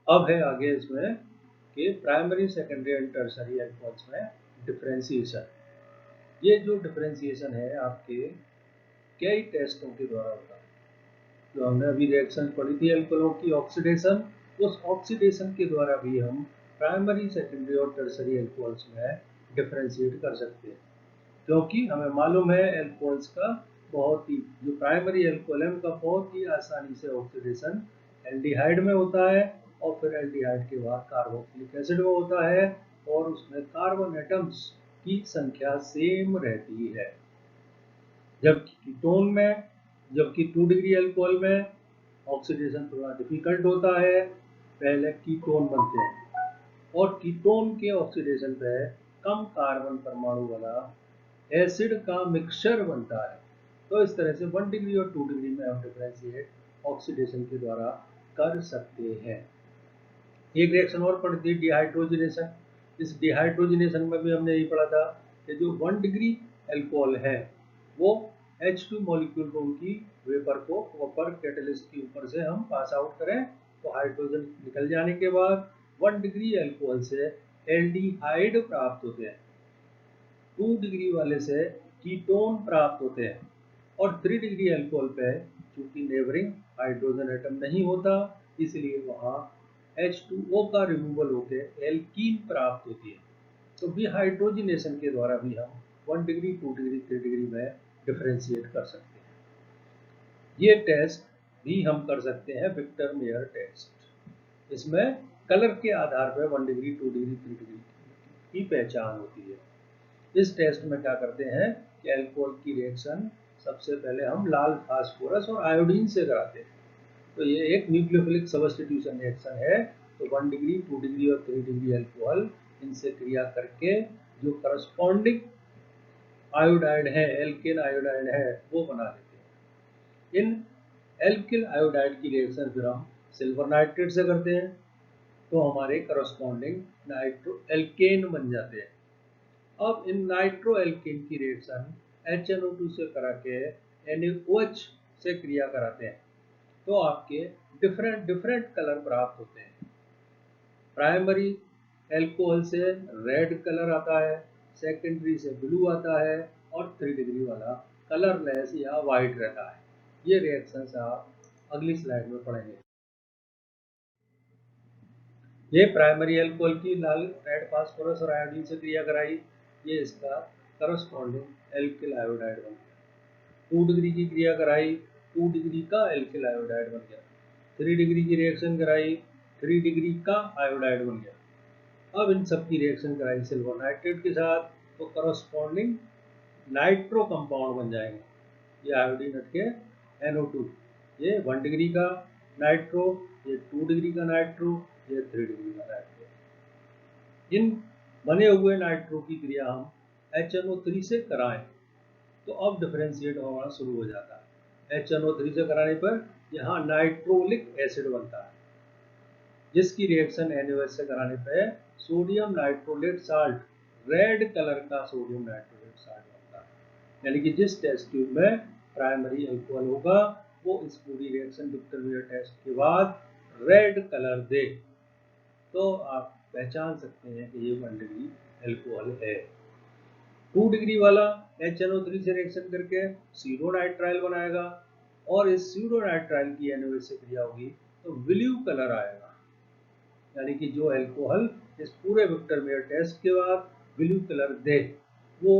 अब है आगे इसमें कि primary secondary and tertiary alcohols में डिफरेंशिएशन। ये जो डिफरेंशिएशन है आपके कई टेस्टों के द्वारा होता है। जो हमने अभी रिएक्शन पढ़ी थी एल्कोहलों की ऑक्सीडेशन, उस ऑक्सीडेशन के द्वारा भी हम प्राइमरी सेकेंडरी और टर्सरी एल्कोहल्स में डिफरेंशिएट कर सकते हैं। क्योंकि हमें मालूम है एल्कोहल्स का बहुत ही, जो प्राइमरी एल्कोहल है उनका बहुत ही आसानी से ऑक्सीडेशन एल्डिहाइड में होता है, और फिर एल्डिहाइड के बाद कार्बोक्सिलिक एसिड में होता है, और उसमें कार्बन एटम्स की संख्या सेम रहती है। जबकि कीटोन में, जबकि 2 डिग्री एल्कोहल में ऑक्सीडेशन थोड़ा डिफिकल्ट होता है, पहले कीटोन बनते हैं, और कीटोन के ऑक्सीडेशन पे कम कार्बन परमाणु वाला एसिड का मिक्सचर बनता है। तो इस तरह से 1 डिग्री और 2 डिग्री में हम डिफरेंशिएट ऑक्सीडेशन के द्वारा कर सकते हैं। एक रिएक्शन और पढ़ी थी डिहाइड्रोजनेशन। इस डिहाइड्रोजनेशन में भी हमने यही पढ़ा था कि जो 1 डिग्री एल्कोहल है वो H2 मॉलिक्यूल को, उनकी वेपर को कॉपर कैटलिस्ट के ऊपर से हम पास आउट करें तो हाइड्रोजन निकल जाने के बाद 1 डिग्री एल्कोहल से एल्डिहाइड प्राप्त होते हैं, 2 डिग्री वाले से कीटोन प्राप्त होते हैं, और 3 डिग्री एल्कोहल पे चूंकि नेबरिंग हाइड्रोजन एटम नहीं होता इसलिए वहाँ H2O का रिमूवल होकर एल्कीन प्राप्त होती है। तो डिहाइड्रोजनेशन के द्वारा भी हम 1 डिग्री 2 डिग्री 3 डिग्री में डिफरेंशिएट कर सकते हैं। ये टेस्ट भी हम कर सकते हैं विक्टर मेयर टेस्ट। इसमें कलर के आधार पर 1 डिग्री 2 डिग्री 3 डिग्री की पहचान होती है। इस टेस्ट में क्या करते हैं कि एल्कोहल की रिएक्शन सबसे पहले हम लाल फास्फोरस और आयोडीन से कराते हैं। तो ये एक न्यूक्लियोफिलिक सबस्टिट्यूशन रिएक्शन है। तो 1 डिग्री 2 डिग्री और 3 डिग्री एल्कोहल इनसे क्रिया करके जो करस्पॉन्डिंग आयोडाइड है, एल्केन आयोडाइड है, वो बना लेते हैं। इन एल्किल आयोडाइड की रिएक्शन फिर हम सिल्वर नाइट्रेट से करते हैं, तो हमारे करस्पॉन्डिंग नाइट्रो एल्केन बन जाते हैं। अब इन नाइट्रो एल्केन की रिएक्शन HNO2 से करा के NaOH से क्रिया कराते हैं, तो आपके डिफरेंट डिफरेंट कलर प्राप्त होते हैं। प्राइमरी एल्कोहल से रेड कलर आता है, सेकेंडरी से ब्लू आता है, और 3 डिग्री वाला कलरलेस या वाइट रहता है। ये रिएक्शंस आप अगली स्लाइड में पढ़ेंगे। ये प्राइमरी एल्कोहल की लाल रेड फास्फोरस और आयोडीन से क्रिया कराई, ये इसका करस्पॉन्डिंग एल्किल आयोडाइड बन गया। 2 डिग्री की क्रिया कराई, 2 डिग्री का एल्किल आयोडाइड बन गया। 3 डिग्री की रिएक्शन कराई, 3 डिग्री का आयोडाइड बन गया। अब इन सब की रिएक्शन कराई सिल्वर नाइट्रेट के साथ, तो करस्पॉन्डिंग नाइट्रो कंपाउंड बन जाएंगे। ये आयोडीन हट के NO2, ये 1 डिग्री का नाइट्रो, ये 2 डिग्री का नाइट्रो, ये 3 डिग्री का नाइट्रो। इन बने हुए नाइट्रो की क्रिया हम HNO3 से कराएं तो अब डिफरेंशिएट होना शुरू हो जाता है। HNO3 से कराने पर यहाँ नाइट्रोलिक एसिड बनता है, जिसकी रिएक्शन NaOH से कराने पर सोडियम नाइट्रोलेट साल्ट, रेड कलर का सोडियम नाइट्रोलेट साल्ट बनता है। यानी कि जिस टेस्ट ट्यूब में प्राइमरी एल्कोहल होगा वो इस पूरी रिएक्शन विक्टर मेयर टेस्ट के बाद रेड कलर दे, तो आप पहचान सकते हैं कि ये 1 डिग्री एल्कोहल है। 2 डिग्री वाला HNO3 से रिएक्शन करके सीरो नाइट्राइल बनाएगा, और इस सीरो नाइट्राइल की NaOH से क्रिया होगी तो ब्लू कलर आएगा। यानी कि जो एल्कोहल इस पूरे विक्टर मेयर टेस्ट के बाद ब्लू कलर दे वो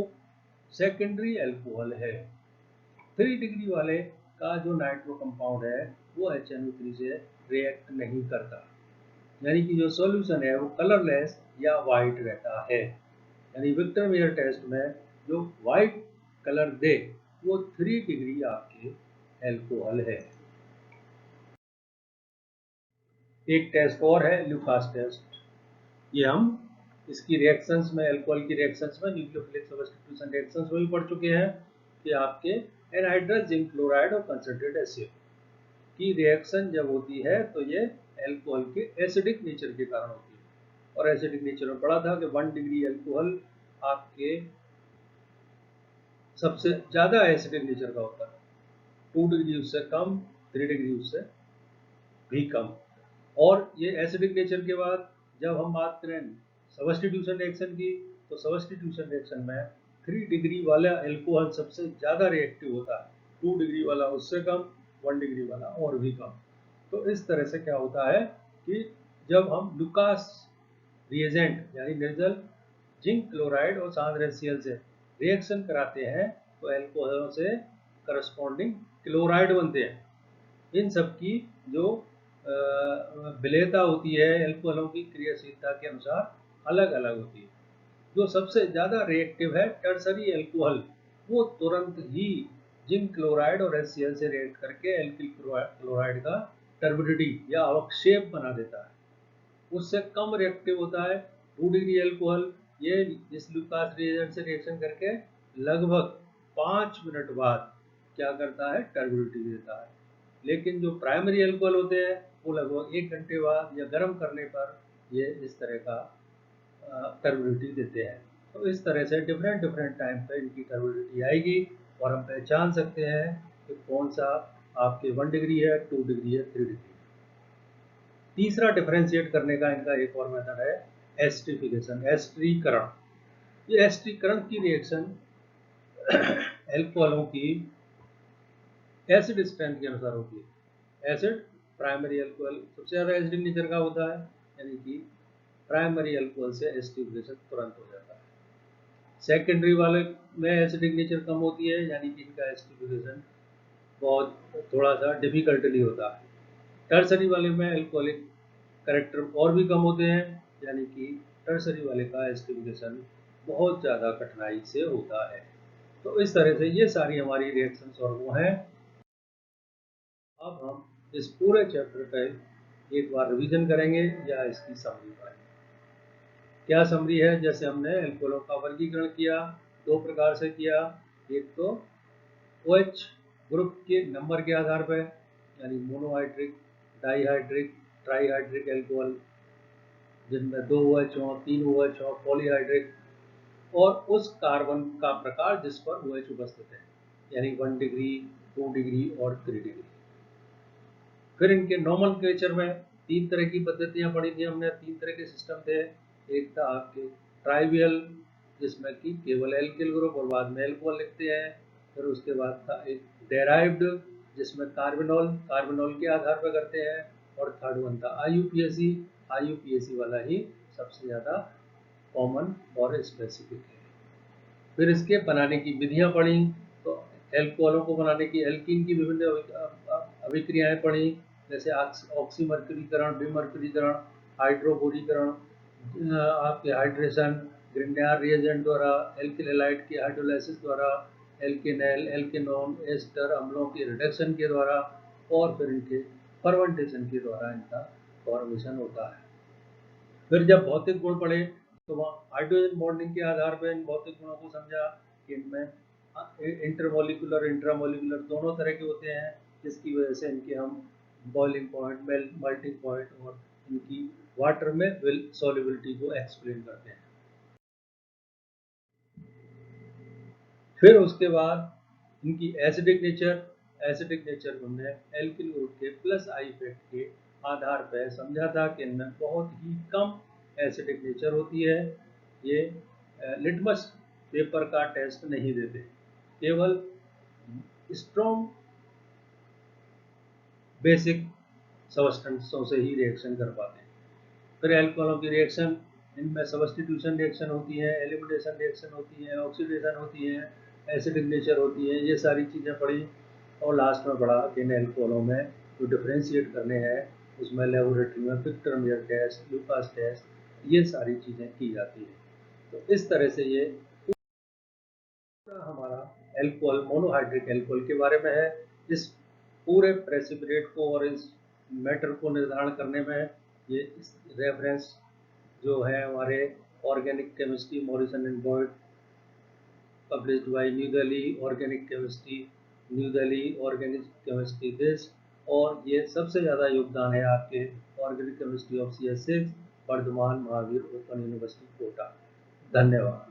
सेकेंडरी एल्कोहल है। 3 डिग्री वाले का जो नाइट्रो कंपाउंड है वो HNO3 से रिएक्ट नहीं करता, यानी कि जो सॉल्यूशन है वो कलरलेस या वाइट रहता है। यानी विक्टर मेयर टेस्ट में जो वाइट कलर दे वो 3 डिग्री आपके एल्कोहल है। एक टेस्ट और है ल्यूकास टेस्ट। ये हम इसकी रिएक्शंस में, अल्कोहल की रिएक्शंस में, न्यूक्लियोफिलिक सब्स्टिट्यूशन रिएक्शंस में भी पढ़ चुके हैं कि आपके एनहाइड्रस जिंक क्लोराइड और कंसंट्रेट एसिड की रिएक्शन जब होती है तो ये एल्कोहल के एसिडिक नेचर के कारण होती है। और एसिडिक नेचर में पढ़ा था कि 1 डिग्री एल्कोहल आपके सबसे ज़्यादा एसिडिक नेचर का होता है, 2 डिग्री उससे कम, 3 डिग्री उससे भी कम, और ये एसिडिक नेचर के बाद जब हम बात करें सब्स्टिट्यूशन रिएक्शन की, तो सब्स्टिट्यूशन रिएक्शन में 3 डिग्री वाला एल्कोहल सबसे ज़्यादा रिएक्टिव होता है, 2 डिग्री वाला उससे कम, 1 डिग्री वाला और भी कम। तो इस तरह से क्या होता है कि जब हम लुकास रिएजेंट यानी निर्जल जिंक क्लोराइड और सांद्र HCl से रिएक्शन कराते हैं तो एल्कोहलों से करस्पॉन्डिंग क्लोराइड बनते हैं। इन सब की जो विलेयता होती है एल्कोहलों की क्रियाशीलता के अनुसार अलग अलग होती है। जो सबसे ज़्यादा रिएक्टिव है टर्सरी एल्कोहल, वो तुरंत ही जिंक क्लोराइड और HCl से रिएक्ट करके एल्किल क्लोराइड का टर्बिडिटी या अवक्षेप बना देता है। उससे कम रिएक्टिव होता है 2 डिग्री एल्कोहल, ये इस लुकास रिएजेंट से रिएक्शन करके लगभग 5 मिनट बाद क्या करता है, टर्बिडिटी देता है। लेकिन जो प्राइमरी एल्कोहल होते हैं वो लगभग 1 घंटे बाद या गर्म करने पर ये इस तरह का टर्बिडिटी देते हैं। तो इस तरह से डिफरेंट टाइम पे इनकी टर्बिडिटी आएगी और हम पहचान सकते हैं कि कौन सा आपके 1 डिग्री है, 2 डिग्री है, 3 डिग्री। तीसरा डिफरेंशिएट करने का इनका एक और मेथड है एस्टरीफिकेशन, एस्टरीकरण। ये एस्टरीकरण की रिएक्शन एल्कोहलों की एसिड स्ट्रेंथ के अनुसार होती है। एसिड प्राइमरी एल्कोहल सबसे ज़्यादा एसिडिक नेचर का होता है, यानी कि प्राइमरी एल्कोहल से एस्टरीफिकेशन तुरंत हो जाता है। सेकेंडरी वाले में एसिडिक नेचर कम होती है, यानी कि इनका एस्टरीफिकेशन बहुत थोड़ा सा डिफिकल्टली होता है। टर्सरी वाले में एल्कोहलिक कैरेक्टर और भी कम होते हैं, यानी कि टर्सरी वाले का एस्टरीफिकेशन बहुत ज़्यादा कठिनाई से होता है। तो इस तरह से ये सारी हमारी रिएक्शंस और वो हैं। अब हम इस पूरे चैप्टर का एक बार रिवीजन करेंगे या इसकी समरी करेंगे। क्या समरी है, जैसे हमने एल्कोहलों का वर्गीकरण किया, 2 प्रकार से किया। एक तो OH ग्रुप के नंबर के आधार पर, यानी मोनोहाइड्रिक, डाईहाइड्रिक, ट्राईहाइड्रिक एल्कोहल जिनमें 2 OH हो, 3 OH हो, पॉलीहाइड्रिक, और उस कार्बन का प्रकार जिस पर OH उपस्थित है, यानी 1 डिग्री, 2 डिग्री और 3 डिग्री। फिर इनके नोमेनक्लेचर में 3 तरह की पद्धतियां पढ़ी थी हमने, 3 तरह के सिस्टम थे। एक था आपके ट्राइवियल, जिसमें कि केवल एल्किल ग्रुप और बाद में एल्कोहल लिखते हैं। फिर उसके बाद था एक डेराइव्ड, जिसमें कार्बेनॉल के आधार पर करते हैं। और थर्ड वन था IUPAC वाला ही सबसे ज़्यादा कॉमन और स्पेसिफिक है। फिर इसके बनाने की विधियां पढ़ी, तो एल्कोहलों को बनाने की एल्कीन की विभिन्न अभिक्रियाएं पढ़ी, जैसे ऑक्सीमर्क्यूरीकरण, विमर्क्यूरीकरण, हाइड्रोबोरीकरण, आपके हाइड्रेशन, ग्रिग्नार्ड रिएजेंट द्वारा, एल्किल हैलाइड की हाइड्रोलाइसिस द्वारा, एल्केनॉल, एल्केनोन, एस्टर अम्लों के रिडक्शन के द्वारा, और फिर इनके फर्मेंटेशन के द्वारा इनका फॉर्मेशन होता है। फिर जब भौतिक गुण पढ़े तो वहाँ हाइड्रोजन बॉन्डिंग के आधार पर इन भौतिक गुणों को समझा कि इनमें इंटरमोलिकुलर इंट्रामोलिकुलर दोनों तरह के होते हैं, जिसकी वजह से इनके हम बॉइलिंग पॉइंट, मेल्टिंग पॉइंट और इनकी वाटर में सॉल्युबिलिटी को एक्सप्लेन करते हैं। फिर उसके बाद इनकी एसिडिक नेचर हमने एल्किल ग्रुप के प्लस आई इफेक्ट के आधार पर समझा था कि इनमें बहुत ही कम एसिडिक नेचर होती है। ये लिटमस पेपर का टेस्ट नहीं देते, केवल स्ट्रॉन्ग बेसिक सब्सटेंसों से ही रिएक्शन कर पाते हैं। फिर एल्कोहलों की रिएक्शन, इनमें सब्स्टिट्यूशन रिएक्शन होती है, एलिमिनेशन रिएक्शन होती है, ऑक्सीडेशन होती है, एसिडिक नेचर होती है, ये सारी चीज़ें पढ़ी। और लास्ट में पढ़ा कि इन एल्कोहलों में जो डिफ्रेंशिएट करने हैं उसमें लेबोरेटरी में पिक्टरमियर टेस्ट, लुकास टेस्ट, ये सारी चीज़ें की जाती हैं। तो इस तरह से ये हमारा एल्कोहल, मोनोहाइड्रिक एल्कोहल के बारे में है। इस पूरे प्रेसिपिटेट को और इस मैटर को निर्धारण करने में ये रेफरेंस जो है हमारे organic chemistry Morrison and Boyd, published by New Delhi, organic chemistry New Delhi, organic chemistry this, और ये सबसे ज़्यादा योगदान है आपके organic chemistry of CS6 Vardhaman Mahaveer Open University Kota. धन्यवाद।